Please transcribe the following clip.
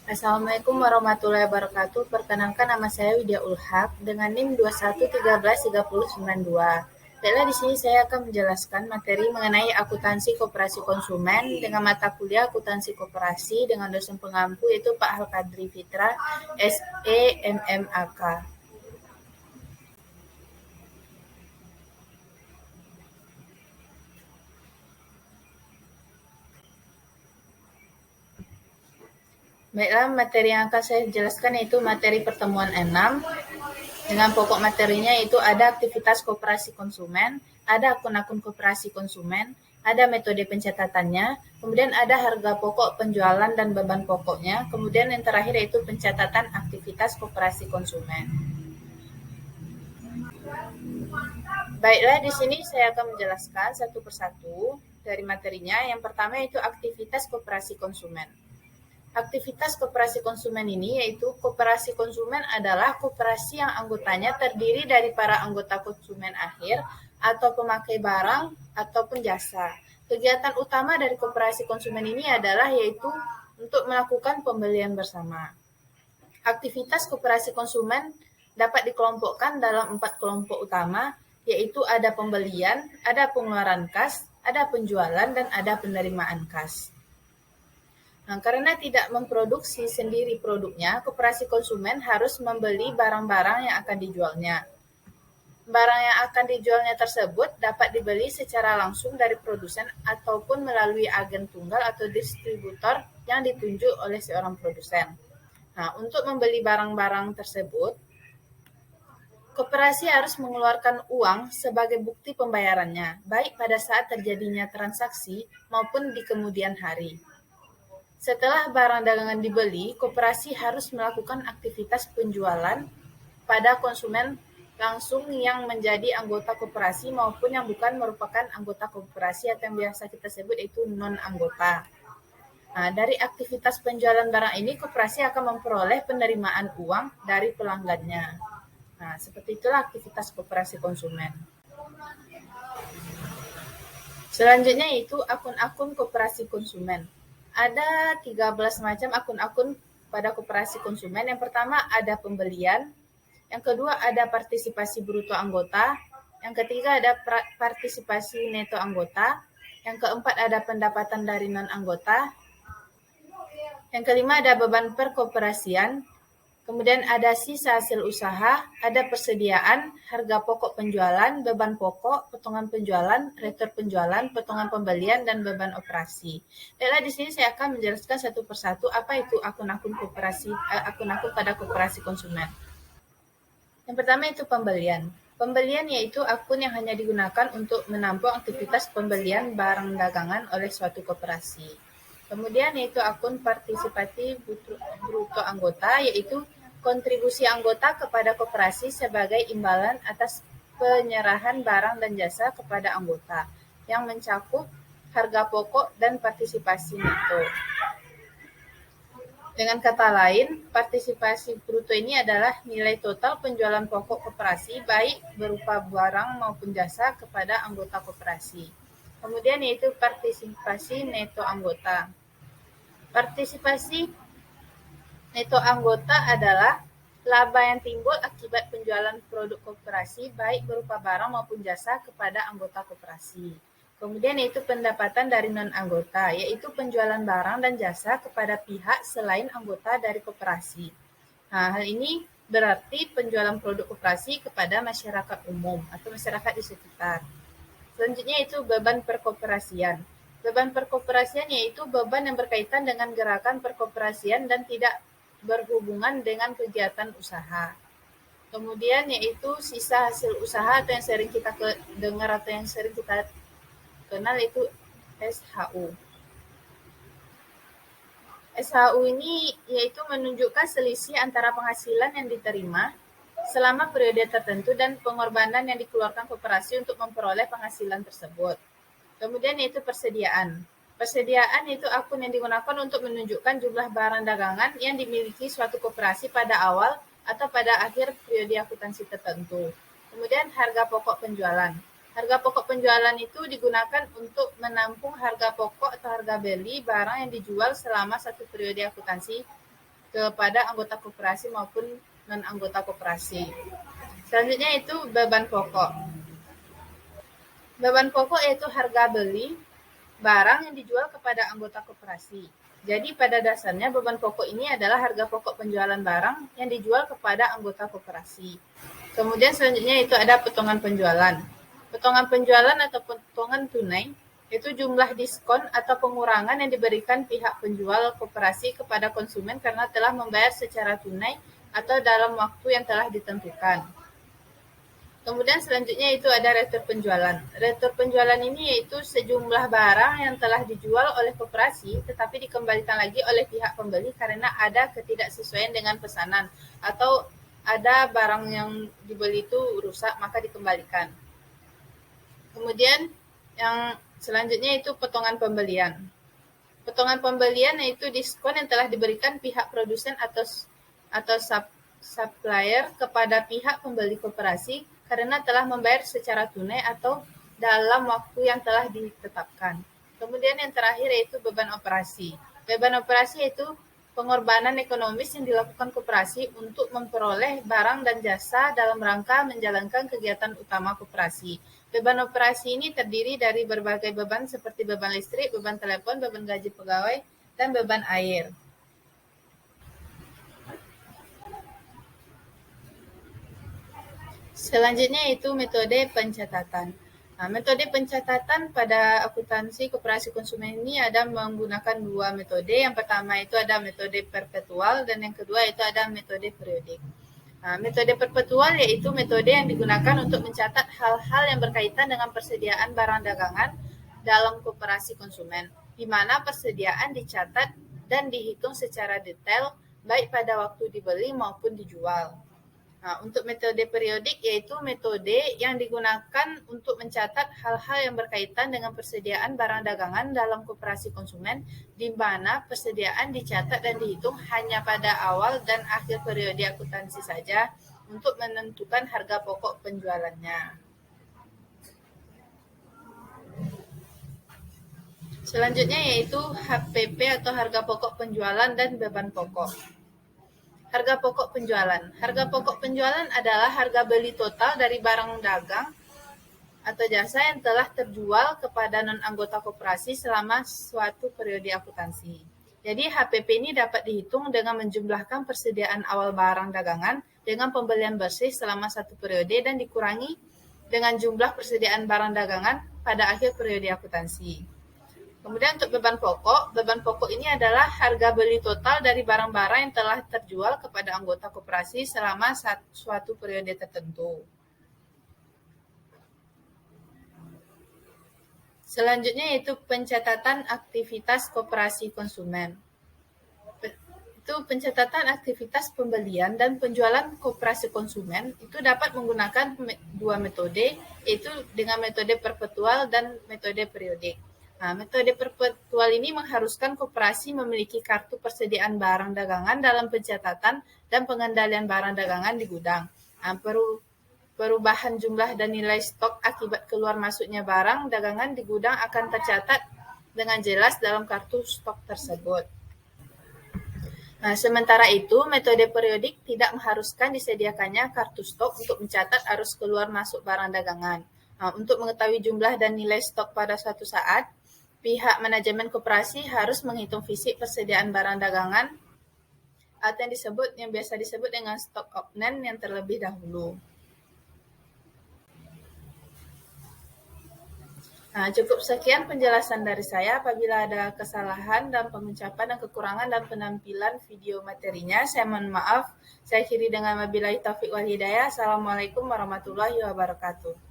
Assalamualaikum warahmatullahi wabarakatuh. Perkenalkan nama saya Widya Ulhak dengan NIM 21133092. Baiklah, di sini saya akan menjelaskan materi mengenai akuntansi koperasi konsumen dengan mata kuliah akuntansi koperasi dengan dosen pengampu yaitu Pak Halkadri Fitra, SEMMAK. Baiklah, materi yang akan saya jelaskan yaitu materi pertemuan 6. Dengan pokok materinya itu ada aktivitas koperasi konsumen, ada akun-akun koperasi konsumen, ada metode pencatatannya, kemudian ada harga pokok penjualan dan beban pokoknya, kemudian yang terakhir yaitu pencatatan aktivitas koperasi konsumen. Baiklah, di sini saya akan menjelaskan satu persatu dari materinya. Yang pertama yaitu aktivitas koperasi konsumen. Aktivitas koperasi konsumen ini yaitu koperasi konsumen adalah koperasi yang anggotanya terdiri dari para anggota konsumen akhir atau pemakai barang ataupun jasa. Kegiatan utama dari koperasi konsumen ini adalah yaitu untuk melakukan pembelian bersama. Aktivitas koperasi konsumen dapat dikelompokkan dalam 4 kelompok utama, yaitu ada pembelian, ada pengeluaran kas, ada penjualan, dan ada penerimaan kas. Nah, karena tidak memproduksi sendiri produknya, koperasi konsumen harus membeli barang-barang yang akan dijualnya. Barang yang akan dijualnya tersebut dapat dibeli secara langsung dari produsen ataupun melalui agen tunggal atau distributor yang ditunjuk oleh seorang produsen. Nah, untuk membeli barang-barang tersebut, koperasi harus mengeluarkan uang sebagai bukti pembayarannya, baik pada saat terjadinya transaksi maupun di kemudian hari. Setelah barang dagangan dibeli, koperasi harus melakukan aktivitas penjualan pada konsumen langsung yang menjadi anggota koperasi maupun yang bukan merupakan anggota koperasi atau yang biasa kita sebut itu non-anggota. Nah, dari aktivitas penjualan barang ini, koperasi akan memperoleh penerimaan uang dari pelanggannya. Nah, seperti itulah aktivitas koperasi konsumen. Selanjutnya yaitu akun-akun koperasi konsumen. Ada 13 macam akun-akun pada koperasi konsumen. Yang pertama ada pembelian, yang kedua ada partisipasi bruto anggota, yang ketiga ada partisipasi neto anggota, yang keempat ada pendapatan dari non-anggota, yang kelima ada beban perkoperasian, kemudian ada sisa hasil usaha, ada persediaan, harga pokok penjualan, beban pokok, potongan penjualan, retur penjualan, potongan pembelian, dan beban operasi. Baiklah, di sini saya akan menjelaskan satu persatu apa itu akun-akun akun-akun pada koperasi konsumen. Yang pertama itu pembelian. Pembelian yaitu akun yang hanya digunakan untuk menampung aktivitas pembelian barang dagangan oleh suatu koperasi. Kemudian yaitu akun partisipasi bruto anggota, yaitu kontribusi anggota kepada koperasi sebagai imbalan atas penyerahan barang dan jasa kepada anggota yang mencakup harga pokok dan partisipasi neto. Dengan kata lain, partisipasi bruto ini adalah nilai total penjualan pokok koperasi baik berupa barang maupun jasa kepada anggota koperasi. Kemudian yaitu partisipasi neto anggota. Partisipasi neto anggota adalah laba yang timbul akibat penjualan produk koperasi baik berupa barang maupun jasa kepada anggota koperasi. Kemudian yaitu pendapatan dari non-anggota, yaitu penjualan barang dan jasa kepada pihak selain anggota dari koperasi. Nah, hal ini berarti penjualan produk koperasi kepada masyarakat umum atau masyarakat di sekitar. Selanjutnya itu beban perkoperasian. Beban perkoperasian yaitu beban yang berkaitan dengan gerakan perkoperasian dan tidak berhubungan dengan kegiatan usaha. Kemudian yaitu sisa hasil usaha atau yang sering kita dengar atau yang sering kita kenal itu SHU. SHU ini yaitu menunjukkan selisih antara penghasilan yang diterima selama periode tertentu dan pengorbanan yang dikeluarkan koperasi untuk memperoleh penghasilan tersebut. Kemudian yaitu persediaan. Persediaan itu akun yang digunakan untuk menunjukkan jumlah barang dagangan yang dimiliki suatu koperasi pada awal atau pada akhir periode akuntansi tertentu. Kemudian harga pokok penjualan. Harga pokok penjualan itu digunakan untuk menampung harga pokok atau harga beli barang yang dijual selama satu periode akuntansi kepada anggota koperasi maupun non-anggota koperasi. Selanjutnya itu beban pokok. Beban pokok yaitu harga beli barang yang dijual kepada anggota koperasi. Jadi pada dasarnya beban pokok ini adalah harga pokok penjualan barang yang dijual kepada anggota koperasi. Kemudian selanjutnya itu ada potongan penjualan. Potongan penjualan atau potongan tunai itu jumlah diskon atau pengurangan yang diberikan pihak penjual koperasi kepada konsumen karena telah membayar secara tunai atau dalam waktu yang telah ditentukan. Kemudian selanjutnya itu ada retur penjualan. Retur penjualan ini yaitu sejumlah barang yang telah dijual oleh koperasi tetapi dikembalikan lagi oleh pihak pembeli karena ada ketidaksesuaian dengan pesanan atau ada barang yang dibeli itu rusak maka dikembalikan. Kemudian yang selanjutnya itu potongan pembelian. Potongan pembelian yaitu diskon yang telah diberikan pihak produsen atau supplier kepada pihak pembeli koperasi karena telah membayar secara tunai atau dalam waktu yang telah ditetapkan. Kemudian yang terakhir yaitu beban operasi. Beban operasi yaitu pengorbanan ekonomis yang dilakukan koperasi untuk memperoleh barang dan jasa dalam rangka menjalankan kegiatan utama koperasi. Beban operasi ini terdiri dari berbagai beban seperti beban listrik, beban telepon, beban gaji pegawai, dan beban air. Selanjutnya itu metode pencatatan. Metode pencatatan pada akuntansi koperasi konsumen ini ada menggunakan dua metode. Yang pertama itu ada metode perpetual dan yang kedua itu ada metode periodik. Metode perpetual yaitu metode yang digunakan untuk mencatat hal-hal yang berkaitan dengan persediaan barang dagangan dalam koperasi konsumen, di mana persediaan dicatat dan dihitung secara detail baik pada waktu dibeli maupun dijual. Untuk metode periodik yaitu metode yang digunakan untuk mencatat hal-hal yang berkaitan dengan persediaan barang dagangan dalam koperasi konsumen di mana persediaan dicatat dan dihitung hanya pada awal dan akhir periode akuntansi saja untuk menentukan harga pokok penjualannya. Selanjutnya yaitu HPP atau harga pokok penjualan dan beban pokok. Harga pokok penjualan. Harga pokok penjualan adalah harga beli total dari barang dagang atau jasa yang telah terjual kepada non-anggota koperasi selama suatu periode akuntansi. Jadi HPP ini dapat dihitung dengan menjumlahkan persediaan awal barang dagangan dengan pembelian bersih selama satu periode dan dikurangi dengan jumlah persediaan barang dagangan pada akhir periode akuntansi. Kemudian untuk beban pokok ini adalah harga beli total dari barang-barang yang telah terjual kepada anggota koperasi selama suatu periode tertentu. Selanjutnya yaitu pencatatan aktivitas koperasi konsumen. Itu pencatatan aktivitas pembelian dan penjualan koperasi konsumen itu dapat menggunakan dua metode, yaitu dengan metode perpetual dan metode periodik. Metode perpetual ini mengharuskan koperasi memiliki kartu persediaan barang dagangan dalam pencatatan dan pengendalian barang dagangan di gudang. Perubahan jumlah dan nilai stok akibat keluar masuknya barang dagangan di gudang akan tercatat dengan jelas dalam kartu stok tersebut. Sementara itu, metode periodik tidak mengharuskan disediakannya kartu stok untuk mencatat arus keluar masuk barang dagangan. Untuk mengetahui jumlah dan nilai stok pada suatu saat, pihak manajemen koperasi harus menghitung fisik persediaan barang dagangan atau yang biasa disebut dengan stok opening yang terlebih dahulu. Cukup sekian penjelasan dari saya. Apabila ada kesalahan dan pengucapan dan kekurangan dan penampilan video materinya, saya mohon maaf. Saya akhiri dengan wabillahi taufiq wal hidayah. Assalamualaikum warahmatullahi wabarakatuh.